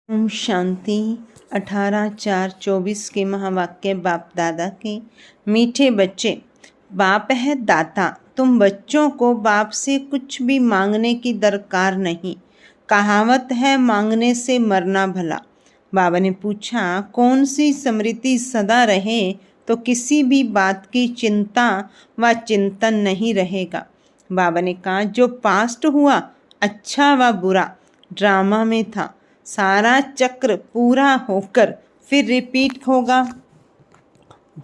ओम शांति। 18/4/24 के महावाक्य बाप दादा के। मीठे बच्चे, बाप है दाता। तुम बच्चों को बाप से कुछ भी मांगने की दरकार नहीं। कहावत है, मांगने से मरना भला। बाबा ने पूछा, कौन सी स्मृति सदा रहे तो किसी भी बात की चिंता व चिंतन नहीं रहेगा। बाबा ने कहा, जो पास्ट हुआ अच्छा व बुरा ड्रामा में था, सारा चक्र पूरा होकर फिर रिपीट होगा।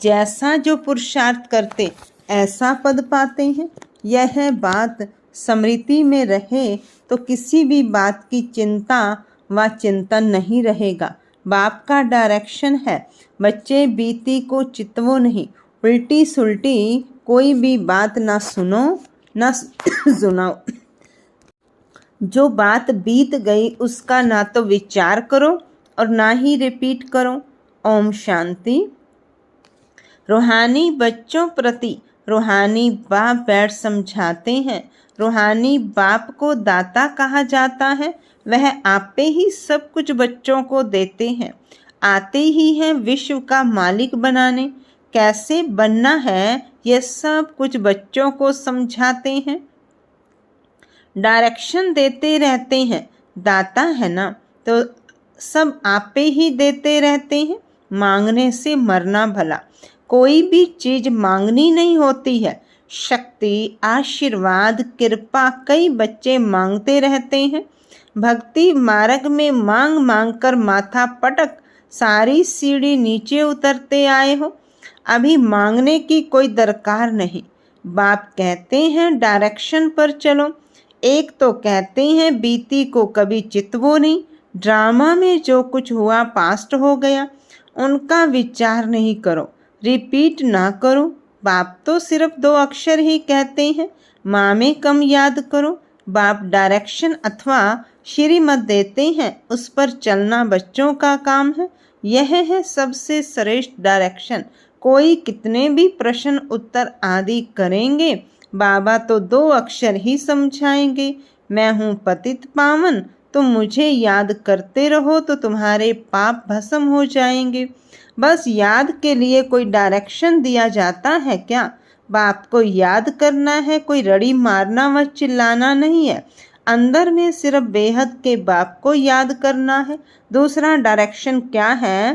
जैसा जो पुरुषार्थ करते ऐसा पद पाते हैं। यह बात स्मृति में रहे तो किसी भी बात की चिंता व चिंतन नहीं रहेगा। बाप का डायरेक्शन है, बच्चे बीती को चितवो नहीं, उल्टी सुल्टी कोई भी बात ना सुनो ना सुनाओ। जो बात बीत गई उसका ना तो विचार करो और ना ही रिपीट करो। ओम शांति। रूहानी बच्चों प्रति रूहानी बाप बैठ समझाते हैं। रूहानी बाप को दाता कहा जाता है। वह आपे ही सब कुछ बच्चों को देते हैं। आते ही हैं विश्व का मालिक बनाने। कैसे बनना है यह सब कुछ बच्चों को समझाते हैं, डायरेक्शन देते रहते हैं। दाता है ना, तो सब आपे ही देते रहते हैं। मांगने से मरना भला। कोई भी चीज मांगनी नहीं होती है। शक्ति, आशीर्वाद, कृपा कई बच्चे मांगते रहते हैं। भक्ति मार्ग में मांग मांग कर माथा पटक सारी सीढ़ी नीचे उतरते आए हो। अभी मांगने की कोई दरकार नहीं। बाप कहते हैं डायरेक्शन पर चलो। एक तो कहते हैं बीती को कभी चितवो नहीं। ड्रामा में जो कुछ हुआ पास्ट हो गया, उनका विचार नहीं करो, रिपीट ना करो। बाप तो सिर्फ 2 अक्षर ही कहते हैं, माँ में कम याद करो। बाप डायरेक्शन अथवा श्रीमत देते हैं, उस पर चलना बच्चों का काम है। यह है सबसे श्रेष्ठ डायरेक्शन। कोई कितने भी प्रश्न उत्तर आदि करेंगे, बाबा तो 2 अक्षर ही समझाएंगे। मैं हूँ पतित पावन, तुम मुझे याद करते रहो तो तुम्हारे पाप भस्म हो जाएंगे। बस याद के लिए कोई डायरेक्शन दिया जाता है क्या? बाप को याद करना है, कोई रड़ी मारना व चिल्लाना नहीं है। अंदर में सिर्फ बेहद के बाप को याद करना है। दूसरा डायरेक्शन क्या है?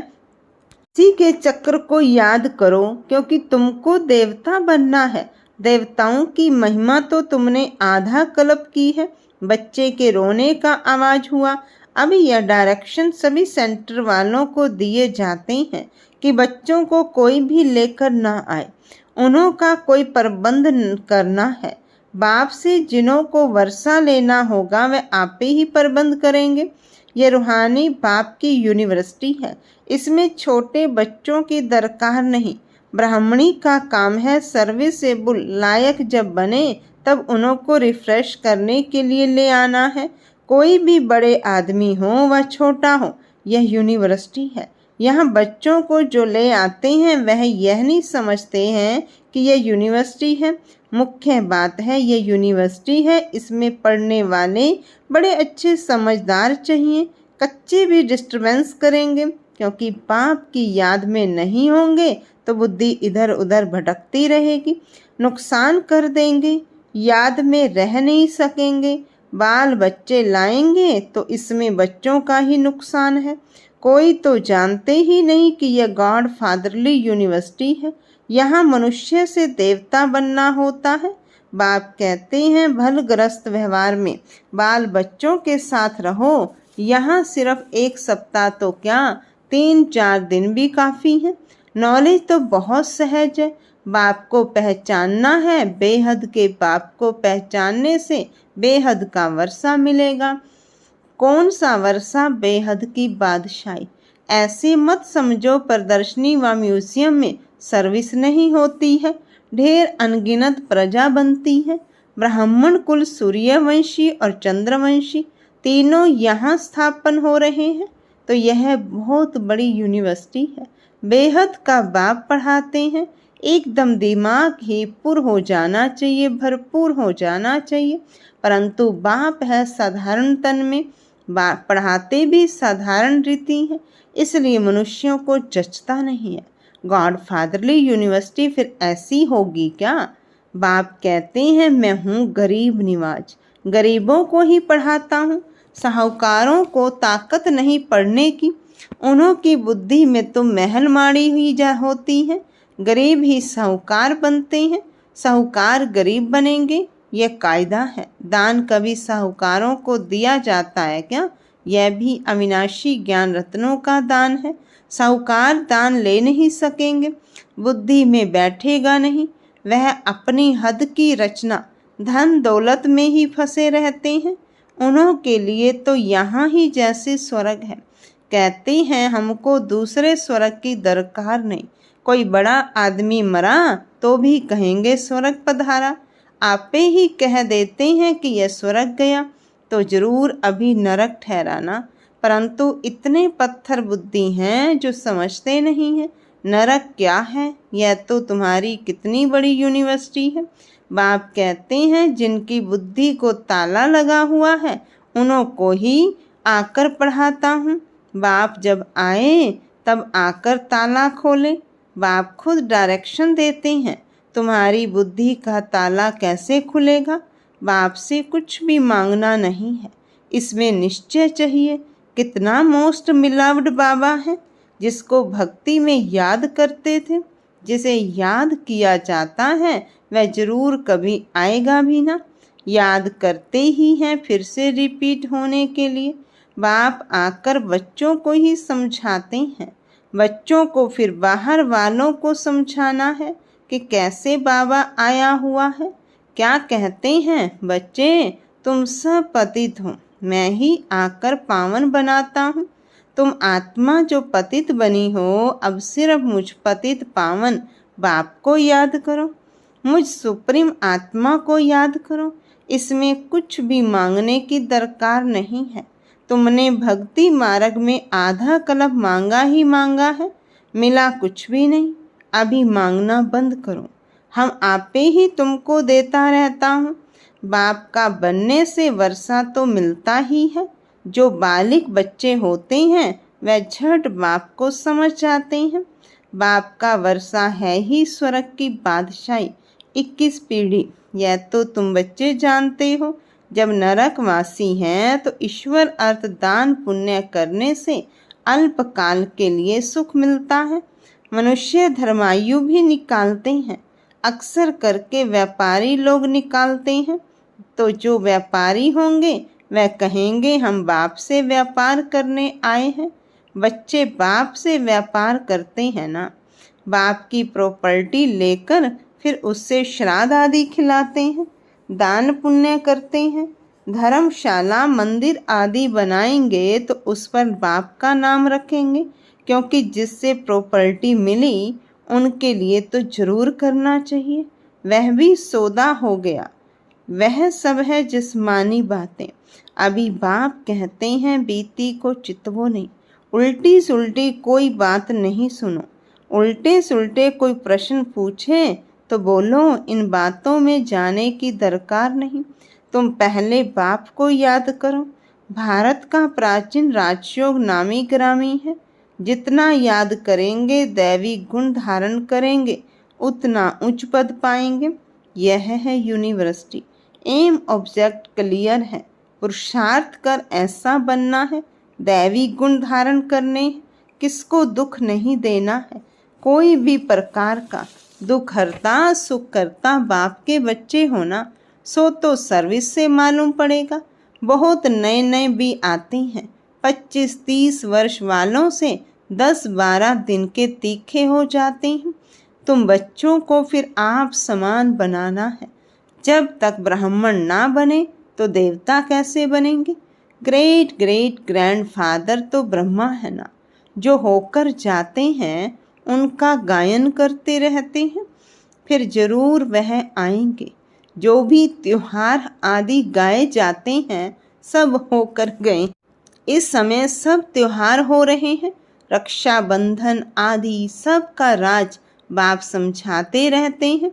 इसी के चक्र को याद करो, क्योंकि तुमको देवता बनना है। देवताओं की महिमा तो तुमने आधा कल्प की है। बच्चे के रोने का आवाज हुआ। अभी यह डायरेक्शन सभी सेंटर वालों को दिए जाते हैं कि बच्चों को कोई भी लेकर ना आए, उन्हों का कोई प्रबंध करना है। बाप से जिन्हों को वर्षा लेना होगा वह आप ही प्रबंध करेंगे। ये रूहानी बाप की यूनिवर्सिटी है। इसमें छोटे बच्चों की दरकार नहीं। ब्राह्मणी का काम है सर्विसेबल लायक जब बने तब उन्हों को रिफ्रेश करने के लिए ले आना है। कोई भी बड़े आदमी हो व छोटा हो, यह यूनिवर्सिटी है। यहाँ बच्चों को जो ले आते हैं वह यह नहीं समझते हैं कि यह यूनिवर्सिटी है। मुख्य बात है यह यूनिवर्सिटी है। इसमें पढ़ने वाले बड़े अच्छे समझदार चाहिए। कच्चे भी डिस्टर्बेंस करेंगे, क्योंकि पाप की याद में नहीं होंगे तो बुद्धि इधर उधर भटकती रहेगी। नुकसान कर देंगे, याद में रह नहीं सकेंगे। बाल बच्चे लाएंगे तो इसमें बच्चों का ही नुकसान है। कोई तो जानते ही नहीं कि यह गॉड फादरली यूनिवर्सिटी है। यहाँ मनुष्य से देवता बनना होता है। बाप कहते हैं भलग्रस्त व्यवहार में बाल बच्चों के साथ रहो। यहाँ सिर्फ 1 सप्ताह तो क्या, 3-4 दिन भी काफ़ी है। नॉलेज तो बहुत सहज है। बाप को पहचानना है। बेहद के बाप को पहचानने से बेहद का वर्षा मिलेगा। कौन सा वर्षा? बेहद की बादशाही। ऐसे मत समझो प्रदर्शनी व म्यूजियम में सर्विस नहीं होती है। ढेर अनगिनत प्रजा बनती है। ब्राह्मण कुल सूर्यवंशी और चंद्रवंशी तीनों यहाँ स्थापन हो रहे हैं। तो यह बहुत बड़ी यूनिवर्सिटी है। बेहद का बाप पढ़ाते हैं। एकदम दिमाग ही पुर हो जाना चाहिए, भरपूर हो जाना चाहिए। परंतु बाप है साधारण तन में। पढ़ाते भी साधारण रीति हैं, इसलिए मनुष्यों को जचता नहीं है। गॉडफादरली यूनिवर्सिटी फिर ऐसी होगी क्या? बाप कहते हैं मैं हूँ गरीब निवाज, गरीबों को ही पढ़ाता हूँ। साहूकारों को ताकत नहीं पढ़ने की, उन्हों की बुद्धि में तो महल माड़ी हुई जा होती है। गरीब ही साहूकार बनते हैं, साहूकार गरीब बनेंगे, यह कायदा है। दान कभी साहूकारों को दिया जाता है क्या? यह भी अविनाशी ज्ञान रत्नों का दान है। साहूकार दान ले नहीं सकेंगे, बुद्धि में बैठेगा नहीं। वह अपनी हद की रचना धन दौलत में ही फंसे रहते हैं। उन्हों के लिए तो यहाँ ही जैसे स्वर्ग है। कहते हैं हमको दूसरे स्वर्ग की दरकार नहीं। कोई बड़ा आदमी मरा तो भी कहेंगे स्वर्ग पधारा। आपे ही कह देते हैं कि यह स्वर्ग गया तो जरूर अभी नरक ठहराना। परंतु इतने पत्थर बुद्धि हैं जो समझते नहीं हैं नरक क्या है। यह तो तुम्हारी कितनी बड़ी यूनिवर्सिटी है। बाप कहते हैं जिनकी बुद्धि को ताला लगा हुआ है उन्हों को ही आकर पढ़ाता हूँ। बाप जब आए तब आकर ताला खोले। बाप खुद डायरेक्शन देते हैं, तुम्हारी बुद्धि का ताला कैसे खुलेगा। बाप से कुछ भी मांगना नहीं है, इसमें निश्चय चाहिए। कितना मोस्ट मिलव्ड बाबा है, जिसको भक्ति में याद करते थे। जिसे याद किया जाता है वह जरूर कभी आएगा भी ना। याद करते ही हैं फिर से रिपीट होने के लिए। बाप आकर बच्चों को ही समझाते हैं, बच्चों को फिर बाहर वालों को समझाना है कि कैसे बाबा आया हुआ है। क्या कहते हैं बच्चे, तुम सब पतित हो, मैं ही आकर पावन बनाता हूँ। तुम आत्मा जो पतित बनी हो, अब सिर्फ मुझ पतित पावन बाप को याद करो, मुझ सुप्रीम आत्मा को याद करो। इसमें कुछ भी मांगने की दरकार नहीं है। तुमने भक्ति मार्ग में आधा कल्प मांगा ही मांगा है, मिला कुछ भी नहीं। अभी मांगना बंद करो, हम आपे ही तुमको देता रहता हूँ। बाप का बनने से वर्षा तो मिलता ही है। जो बालिक बच्चे होते हैं वह झट बाप को समझ जाते हैं। बाप का वर्षा है ही स्वर्ग की बादशाही 21 पीढ़ी, यह तो तुम बच्चे जानते हो। जब नरकवासी हैं तो ईश्वर अर्थ दान पुण्य करने से अल्पकाल के लिए सुख मिलता है। मनुष्य धर्मायु भी निकालते हैं, अक्सर करके व्यापारी लोग निकालते हैं। तो जो व्यापारी होंगे वह कहेंगे हम बाप से व्यापार करने आए हैं। बच्चे बाप से व्यापार करते हैं ना, बाप की प्रॉपर्टी लेकर फिर उससे श्राद्ध आदि खिलाते हैं, दान पुण्य करते हैं। धर्मशाला मंदिर आदि बनाएंगे तो उस पर बाप का नाम रखेंगे, क्योंकि जिससे प्रॉपर्टी मिली उनके लिए तो जरूर करना चाहिए। वह भी सौदा हो गया। वह सब है जिस्मानी बातें। अभी बाप कहते हैं बीती को चितवो नहीं, उल्टी सुल्टी कोई बात नहीं सुनो। उल्टे सुल्टे कोई प्रश्न पूछे तो बोलो इन बातों में जाने की दरकार नहीं। तुम पहले बाप को याद करो। भारत का प्राचीन राजयोग नामी ग्रामी है। जितना याद करेंगे दैवी गुण धारण करेंगे उतना उच्च पद पाएंगे। यह है यूनिवर्सिटी। एम ऑब्जेक्ट क्लियर है, पुरुषार्थ कर ऐसा बनना है, दैवी गुण धारण करने, किसको दुख नहीं देना है। कोई भी प्रकार का दुख हरता सुख करता बाप के बच्चे होना, सो तो सर्विस से मालूम पड़ेगा। बहुत नए नए भी आते हैं, 25-30 वर्ष वालों से 10-12 दिन के तीखे हो जाते हैं। तुम बच्चों को फिर आप समान बनाना है। जब तक ब्राह्मण ना बने तो देवता कैसे बनेंगे। ग्रेट ग्रेट ग्रैंडफादर तो ब्रह्मा है ना, जो होकर जाते हैं उनका गायन करते रहते हैं, फिर जरूर वह आएंगे। जो भी त्योहार आदि गाए जाते हैं सब होकर गए। इस समय सब त्योहार हो रहे हैं, रक्षाबंधन आदि सब का राज बाप समझाते रहते हैं।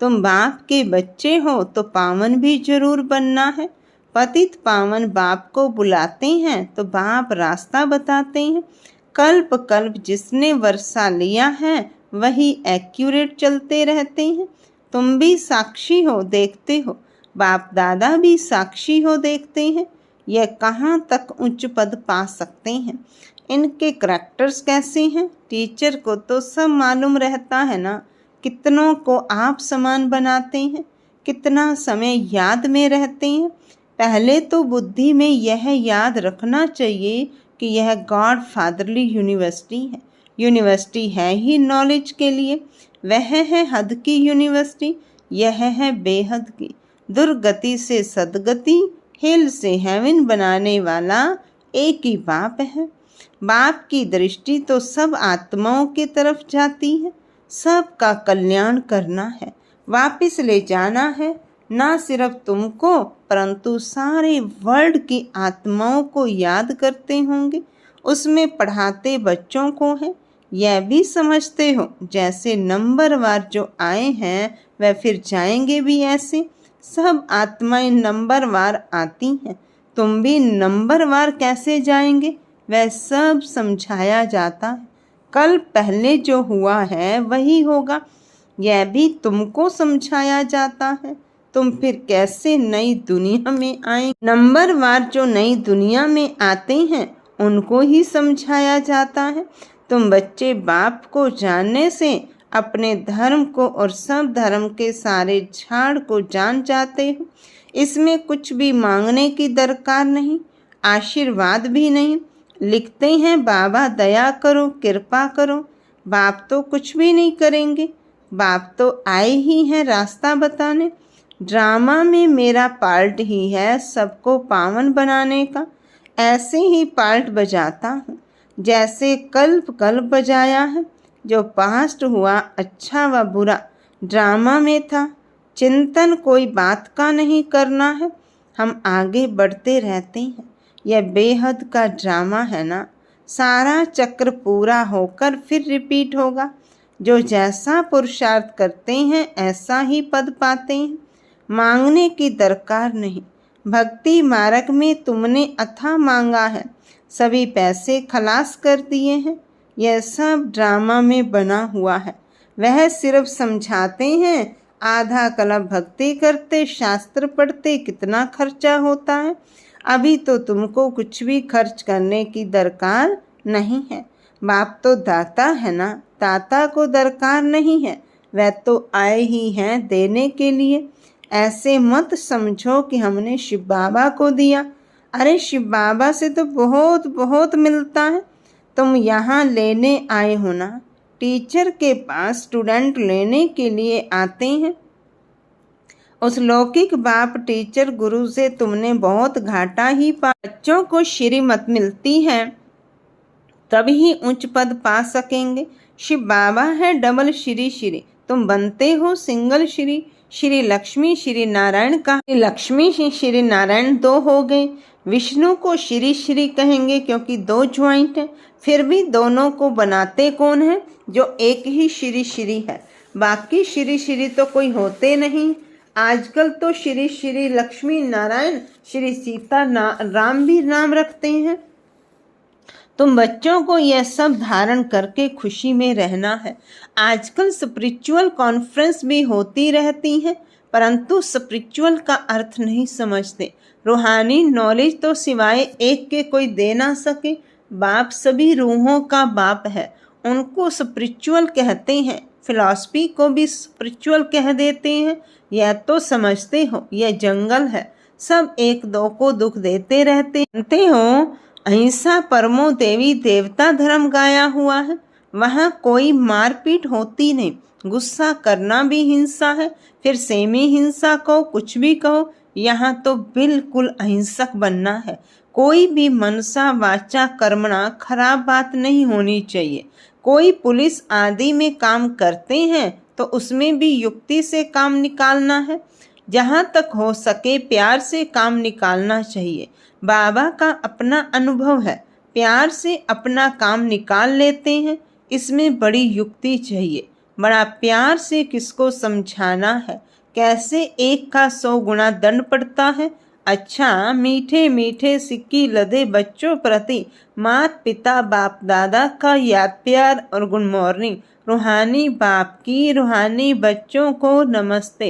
तुम बाप के बच्चे हो तो पावन भी जरूर बनना है। पतित पावन बाप को बुलाते हैं तो बाप रास्ता बताते हैं। कल्प कल्प जिसने वर्षा लिया है वही एक्यूरेट चलते रहते हैं। तुम भी साक्षी हो, देखते हो, बाप दादा भी साक्षी हो, देखते हैं। यह कहाँ तक उच्च पद पा सकते हैं, इनके करैक्टर्स कैसे हैं। टीचर को तो सब मालूम रहता है ना। कितनों को आप समान बनाते हैं, कितना समय याद में रहते हैं। पहले तो बुद्धि में यह याद रखना चाहिए कि यह गॉड फादरली यूनिवर्सिटी है। यूनिवर्सिटी है ही नॉलेज के लिए, वह है हद की यूनिवर्सिटी, यह है बेहद की। दुर्गति से सदगति, हेल से हेवन बनाने वाला एक ही बाप है। बाप की दृष्टि तो सब आत्माओं की तरफ जाती है। सबका कल्याण करना है, वापस ले जाना है, ना सिर्फ तुमको परंतु सारे वर्ल्ड की आत्माओं को याद करते होंगे। उसमें पढ़ाते बच्चों को है, यह भी समझते हो जैसे नंबरवार जो आए हैं वह फिर जाएंगे भी ऐसे। सब आत्माएं नंबरवार आती हैं, तुम भी नंबरवार कैसे जाएंगे वह सब समझाया जाता है। कल पहले जो हुआ है वही होगा, यह भी तुमको समझाया जाता है। तुम फिर कैसे नई दुनिया में आए। नंबरवार जो नई दुनिया में आते हैं उनको ही समझाया जाता है। तुम बच्चे बाप को जानने से अपने धर्म को और सब धर्म के सारे झाड़ को जान जाते हो। इसमें कुछ भी मांगने की दरकार नहीं, आशीर्वाद भी नहीं। लिखते हैं बाबा दया करो, कृपा करो। बाप तो कुछ भी नहीं करेंगे, बाप तो आए ही हैं रास्ता बताने। ड्रामा में मेरा पार्ट ही है सबको पावन बनाने का। ऐसे ही पार्ट बजाता हूँ जैसे कल्प कल्प बजाया है। जो पास्ट हुआ अच्छा व बुरा ड्रामा में था। चिंतन कोई बात का नहीं करना है, हम आगे बढ़ते रहते हैं। यह बेहद का ड्रामा है ना। सारा चक्र पूरा होकर फिर रिपीट होगा। जो जैसा पुरुषार्थ करते हैं ऐसा ही पद पाते हैं। मांगने की दरकार नहीं। भक्ति मार्ग में तुमने अथाह मांगा है, सभी पैसे खलास कर दिए हैं। यह सब ड्रामा में बना हुआ है। वह सिर्फ समझाते हैं, आधा कला भक्ति करते, शास्त्र पढ़ते कितना खर्चा होता है। अभी तो तुमको कुछ भी खर्च करने की दरकार नहीं है। बाप तो दाता है ना, दाता को दरकार नहीं है, वह तो आए ही हैं देने के लिए। ऐसे मत समझो कि हमने शिव बाबा को दिया। अरे शिव बाबा से तो बहुत बहुत मिलता है। तुम यहाँ लेने आए हो ना। टीचर के पास स्टूडेंट लेने के लिए आते हैं। उस लौकिक बाप टीचर गुरु से तुमने बहुत घाटा ही पा। बच्चों को श्रीमत मिलती है तभी उच्च पद पा सकेंगे। शिव बाबा है डबल श्री श्री, तुम बनते हो सिंगल श्री। श्री लक्ष्मी श्री नारायण का लक्ष्मी श्री नारायण दो हो गए। विष्णु को श्री श्री कहेंगे क्योंकि दो ज्वाइंट हैं। फिर भी दोनों को बनाते कौन है? जो एक ही श्री श्री है। बाकी श्री श्री तो कोई होते नहीं। आजकल तो श्री श्री लक्ष्मी नारायण श्री सीता राम भी नाम रखते हैं। तुम बच्चों को यह सब धारण करके खुशी में रहना है। आजकल स्पिरिचुअल कॉन्फ्रेंस भी होती रहती हैं, परंतु स्पिरिचुअल का अर्थ नहीं समझते। रूहानी नॉलेज तो सिवाय एक के कोई दे ना सके। बाप सभी रूहों का बाप है, उनको स्पिरिचुअल कहते हैं। फिलॉसफी को भी स्पिरिचुअल कह देते हैं। यह तो समझते हो यह जंगल है, सब एक दो को दुख देते रहते हो। अहिंसा परमो देवी देवता धर्म गाया हुआ है, वहाँ कोई मारपीट होती नहीं। गुस्सा करना भी हिंसा है, फिर सेमी हिंसा कहो, कुछ भी कहो। यहाँ तो बिल्कुल अहिंसक बनना है। कोई भी मनसा वाचा कर्मणा खराब बात नहीं होनी चाहिए। कोई पुलिस आदि में काम करते हैं तो उसमें भी युक्ति से काम निकालना है। जहाँ तक हो सके प्यार से काम निकालना चाहिए। बाबा का अपना अनुभव है, प्यार से अपना काम निकाल लेते हैं। इसमें बड़ी युक्ति चाहिए। बड़ा प्यार से किसको समझाना है, कैसे 1 का 100 गुना दंड पड़ता है। अच्छा मीठे मीठे सिक्की लदे बच्चों प्रति मात पिता बाप दादा का याद प्यार और गुड मॉर्निंग। रूहानी बाप की रूहानी बच्चों को नमस्ते।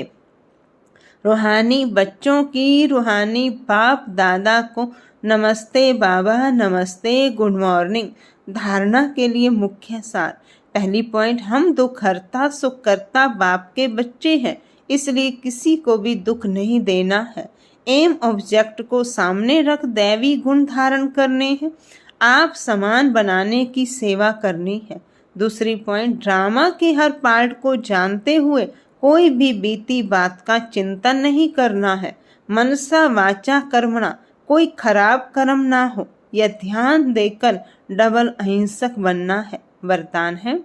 रूहानी बच्चों की रूहानी बाप दादा को नमस्ते बाबा, नमस्ते, गुड मॉर्निंग। धारणा के लिए मुख्य सार। पहली पॉइंट, हम दुख हरता सुख करता बाप के बच्चे हैं, इसलिए किसी को भी दुख नहीं देना है। एम ऑब्जेक्ट को सामने रख दैवी गुण धारण करने हैं। आप समान बनाने की सेवा करनी है। दूसरी पॉइंट, ड्रामा के हर पार्ट को जानते हुए कोई भी बीती बात का चिंतन नहीं करना है। मनसा वाचा कर्मणा, कोई खराब कर्म ना हो, यह ध्यान देकर डबल अहिंसक बनना है। वरदान है,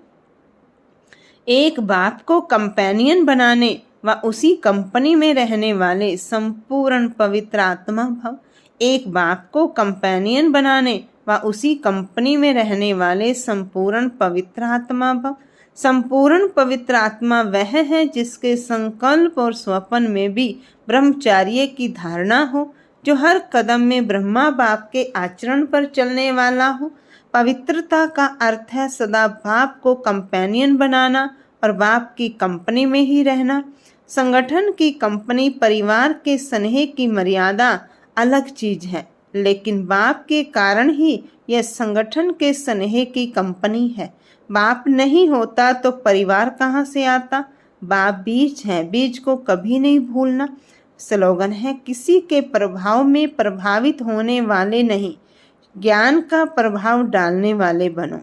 एक बाप को कंपेनियन बनाने व उसी कंपनी में रहने वाले संपूर्ण पवित्र आत्मा भव। एक बाप को कंपेनियन बनाने व उसी कंपनी में रहने वाले संपूर्ण पवित्र आत्मा भव। संपूर्ण पवित्र आत्मा वह है जिसके संकल्प और स्वप्न में भी ब्रह्मचार्य की धारणा हो, जो हर कदम में ब्रह्मा बाप के आचरण पर चलने वाला हो। पवित्रता का अर्थ है सदा बाप को कंपेनियन बनाना और बाप की कंपनी में ही रहना। संगठन की कंपनी परिवार के स्नेह की मर्यादा अलग चीज है, लेकिन बाप के कारण ही यह संगठन के स्नेह की कंपनी है। बाप नहीं होता तो परिवार कहाँ से आता। बाप बीज है, बीज को कभी नहीं भूलना। स्लोगन है, किसी के प्रभाव में प्रभावित होने वाले नहीं, ज्ञान का प्रभाव डालने वाले बनो।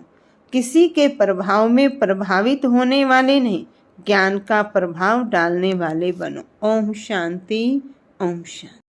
किसी के प्रभाव में प्रभावित होने वाले नहीं, ज्ञान का प्रभाव डालने वाले बनो। ओम शांति, ओम शांति।